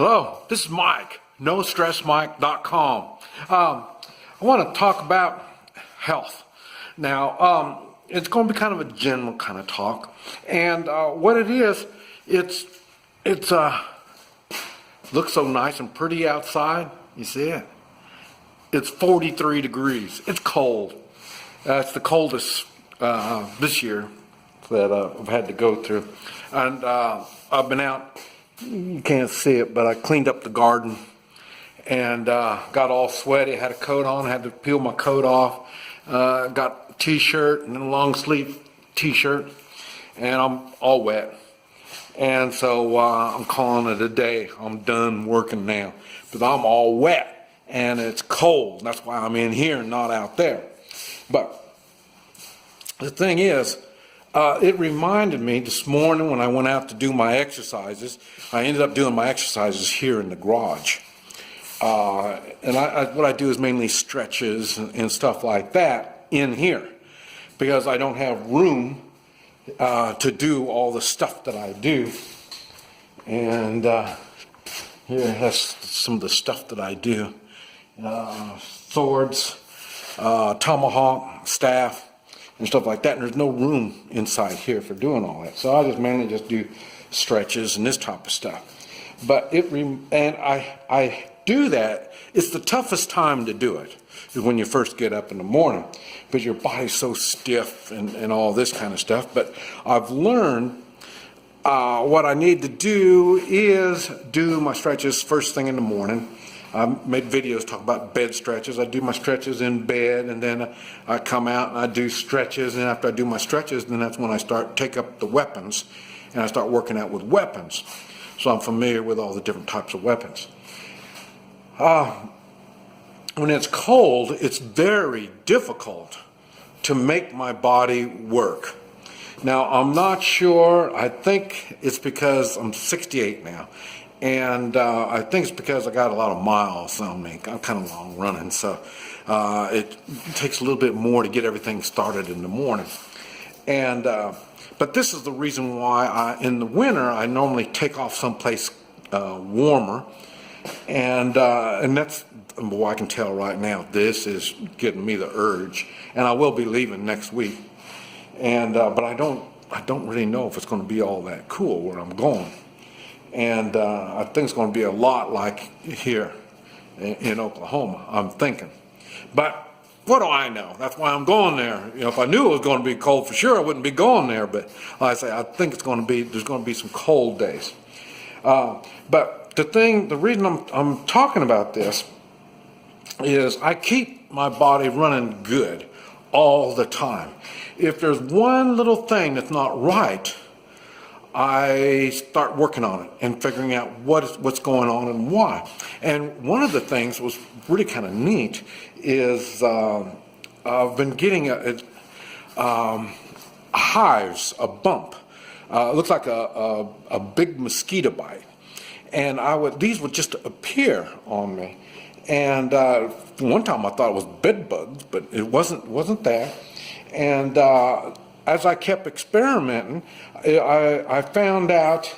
Hello, this is Mike, NoStressMike.com. I want to talk about health. Now, it's going to be kind of a general kind of talk, and what it is, it's looks so nice and pretty outside. You see it? It's 43 degrees. It's cold. It's the coldest this year that I've had to go through, and I've been out. You can't see it, but I cleaned up the garden and got all sweaty. I had a coat on, had to peel my coat off. Got a t-shirt and a long sleeve t-shirt, and I'm all wet. And so I'm calling it a day. I'm done working now because I'm all wet and it's cold. That's why I'm in here and not out there. But the thing is, it reminded me this morning when I went out to do my exercises. I ended up doing my exercises here in the garage. And what I do is mainly stretches and stuff like that in here because I don't have room to do all the stuff that I do. And here's some of the stuff that I do. Swords, tomahawk, staff, and stuff like that, and there's no room inside here for doing all that. So I just mainly just do stretches and this type of stuff. But I do that. It's the toughest time to do it is when you first get up in the morning because your body's so stiff and all this kind of stuff. But I've learned what I need to do is do my stretches first thing in the morning. I made videos talk about bed stretches. I do my stretches in bed, and then I come out and I do stretches. And after I do my stretches, then that's when I take up the weapons, and I start working out with weapons. So I'm familiar with all the different types of weapons. When it's cold, it's very difficult to make my body work. Now, I'm not sure. I think it's because I'm 68 now. And I think it's because I got a lot of miles on me. I'm kind of long running, so it takes a little bit more to get everything started in the morning. And but this is the reason why in the winter I normally take off someplace warmer, and that's I can tell right now this is getting me the urge, and I will be leaving next week. And but I don't really know if it's going to be all that cool where I'm going. And I think it's going to be a lot like here in Oklahoma, I'm thinking. But what do I know? That's why I'm going there. You know, if I knew it was going to be cold for sure, I wouldn't be going there. But like I say, I think there's going to be some cold days. But the reason I'm talking about this is I keep my body running good all the time. If there's one little thing that's not right, I start working on it and figuring out what's going on and why. And one of the things that was really kind of neat is I've been getting hives, a bump. It looks like a big mosquito bite. And these would just appear on me. And one time I thought it was bed bugs, but it wasn't that. And as I kept experimenting, I found out,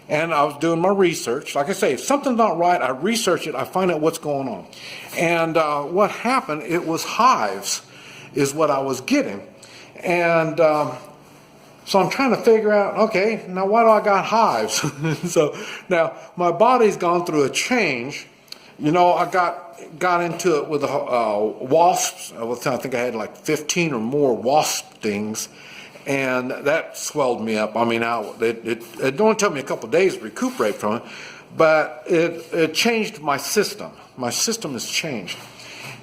and I was doing my research. Like I say, if something's not right, I research it, I find out what's going on. And what happened, it was hives is what I was getting. And so I'm trying to figure out, okay, now why do I got hives? So now my body's gone through a change. You know, I got into it with wasps. I think I had like 15 or more wasp stings, and that swelled me up. I mean, it only took me a couple of days to recuperate from it, but it changed my system. My system has changed,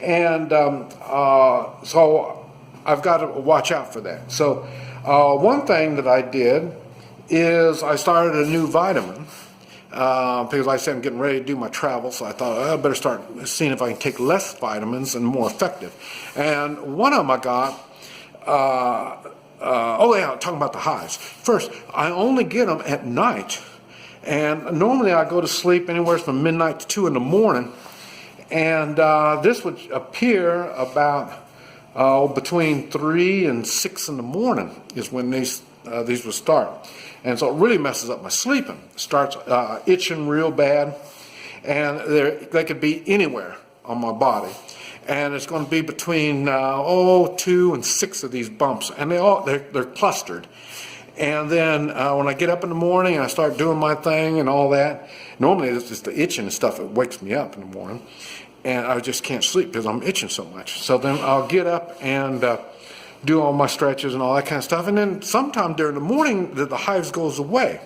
and so I've got to watch out for that. So one thing that I did is I started a new vitamin. Because like I said, I'm getting ready to do my travel, so I thought I better start seeing if I can take less vitamins and more effective. And one of them I got, talking about the hives. First, I only get them at night. And normally I go to sleep anywhere from midnight to 2 in the morning. And this would appear about between 3 and 6 in the morning is when these would start. And so it really messes up my sleeping. It starts itching real bad, and they could be anywhere on my body. And it's going to be between 2 and 6 of these bumps, and they're clustered. And then when I get up in the morning and I start doing my thing and all that, normally it's just the itching and stuff that wakes me up in the morning, and I just can't sleep because I'm itching so much. So then I'll get up and do all my stretches and all that kind of stuff, and then sometime during the morning the hives goes away.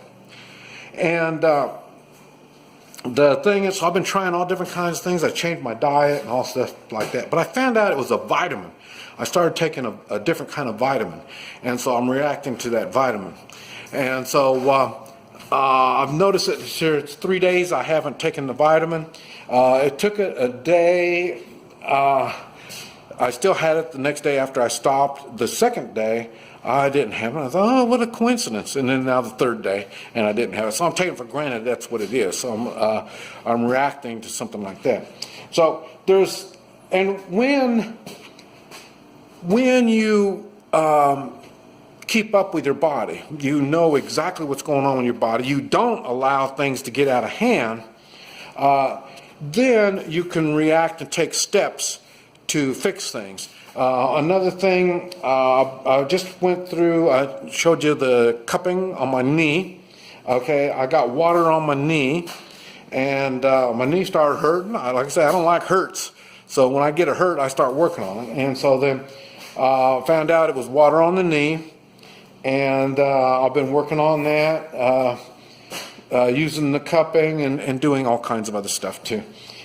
And the thing is, I've been trying all different kinds of things. I changed my diet and all stuff like that, but I found out it was a vitamin. I started taking a different kind of vitamin, and so I'm reacting to that vitamin. And so I've noticed that here it's 3 days I haven't taken the vitamin. It took a day. I still had it the next day after I stopped. The second day, I didn't have it. I thought, oh, what a coincidence. And then now the third day, and I didn't have it. So I'm taking for granted that's what it is. So I'm reacting to something like that. So when you keep up with your body, you know exactly what's going on in your body, you don't allow things to get out of hand, then you can react and take steps to fix things. Another thing, I just went through, I showed you the cupping on my knee. Okay, I got water on my knee, and my knee started hurting. Like I said, I don't like hurts. So when I get a hurt, I start working on it. And so then found out it was water on the knee, and I've been working on that, using the cupping and doing all kinds of other stuff too.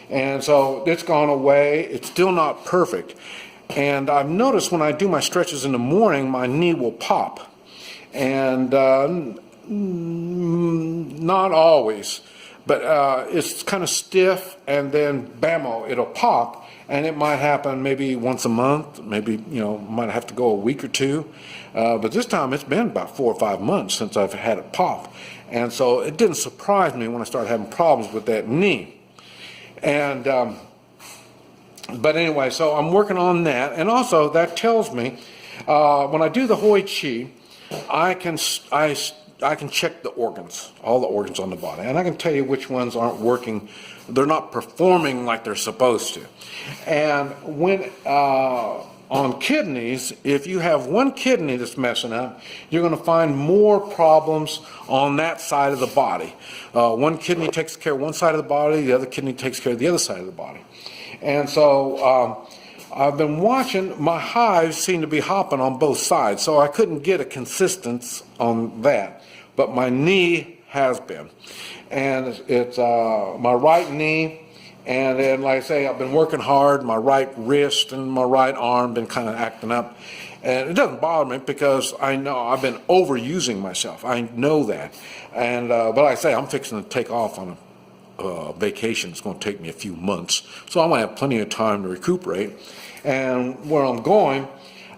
And so it's gone away. It's still not perfect. And I've noticed when I do my stretches in the morning, my knee will pop. And not always, but it's kind of stiff, and then bammo, it'll pop. And it might happen maybe once a month, maybe, might have to go a week or two. But this time it's been about 4 or 5 months since I've had it pop. And so it didn't surprise me when I started having problems with that knee. And but anyway, so I'm working on that, and also that tells me when I do the Hoi Chi, I can check the organs, all the organs on the body, and I can tell you which ones aren't working. They're not performing like they're supposed to. And when on kidneys, if you have one kidney that's messing up, you're going to find more problems on that side of the body. One kidney takes care of one side of the body, the other kidney takes care of the other side of the body. And so I've been watching, my hives seem to be hopping on both sides, so I couldn't get a consistency on that. But my knee has been. And it's my right knee. And then, like I say, I've been working hard. My right wrist and my right arm been kind of acting up. And it doesn't bother me because I know I've been overusing myself. I know that. And but like I say, I'm fixing to take off on a vacation. It's going to take me a few months. So I'm going to have plenty of time to recuperate. And where I'm going,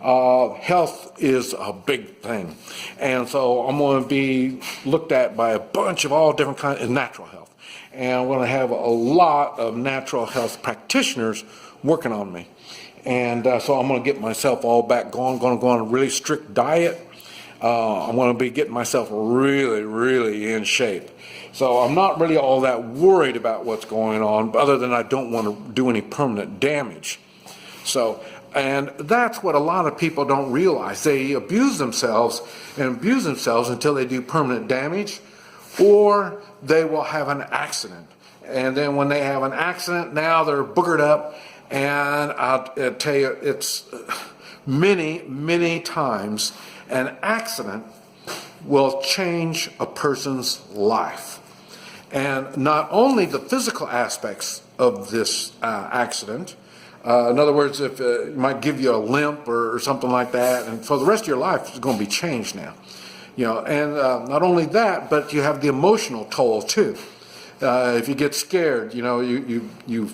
health is a big thing. And so I'm going to be looked at by a bunch of all different kinds of natural health. And I'm going to have a lot of natural health practitioners working on me. And so I'm going to get myself all back going. I'm going to go on a really strict diet. I'm going to be getting myself really, really in shape. So I'm not really all that worried about what's going on, other than I don't want to do any permanent damage. So, and that's what a lot of people don't realize. They abuse themselves until they do permanent damage, or they will have an accident. And then when they have an accident, now they're boogered up. And I'll tell you, it's many, many times an accident will change a person's life. And not only the physical aspects of this accident, in other words, if it might give you a limp or something like that, and for the rest of your life, it's going to be changed now. And not only that, but you have the emotional toll too. If you get scared, you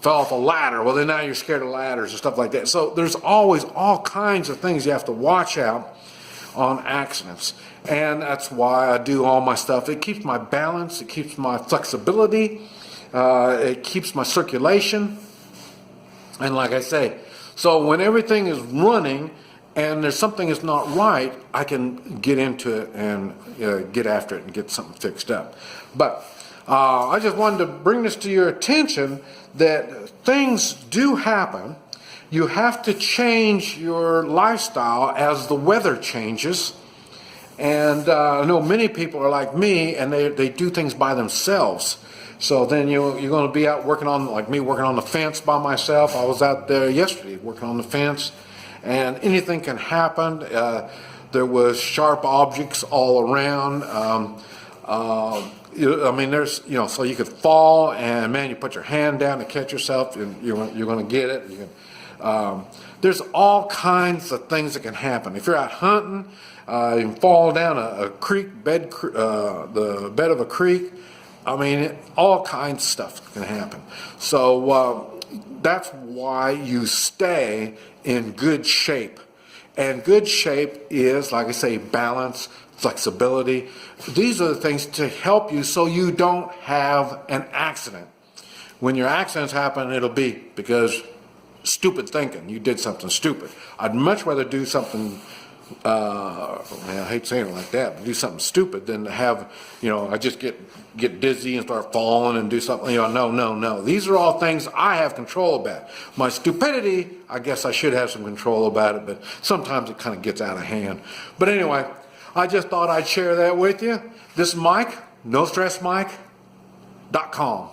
fell off a ladder. Well, then now you're scared of ladders and stuff like that. So there's always all kinds of things you have to watch out on accidents. And that's why I do all my stuff. It keeps my balance. It keeps my flexibility. It keeps my circulation. And like I say, so when everything is running and there's something that's not right, I can get into it and get after it and get something fixed up. But I just wanted to bring this to your attention that things do happen. You have to change your lifestyle as the weather changes. And I know many people are like me, and they do things by themselves. So then you're going to be out working on, like me, working on the fence by myself. I was out there yesterday working on the fence, and anything can happen. There was sharp objects all around. I mean, there's, so you could fall, and man, you put your hand down to catch yourself, and you're going to get it. There's all kinds of things that can happen. If you're out hunting, you can fall down a creek bed, the bed of a creek. I mean, all kinds of stuff can happen. So that's why you stay in good shape. And good shape is, like I say, balance, flexibility. These are the things to help you so you don't have an accident. When your accidents happen, it'll be because stupid thinking. You did something stupid. I'd much rather do something, I hate saying it like that, but do something stupid than to have, I just get dizzy and start falling and do something. No. These are all things I have control about. My stupidity, I guess I should have some control about it, but sometimes it kind of gets out of hand. But anyway, I just thought I'd share that with you. This is Mike, NoStressMike.com.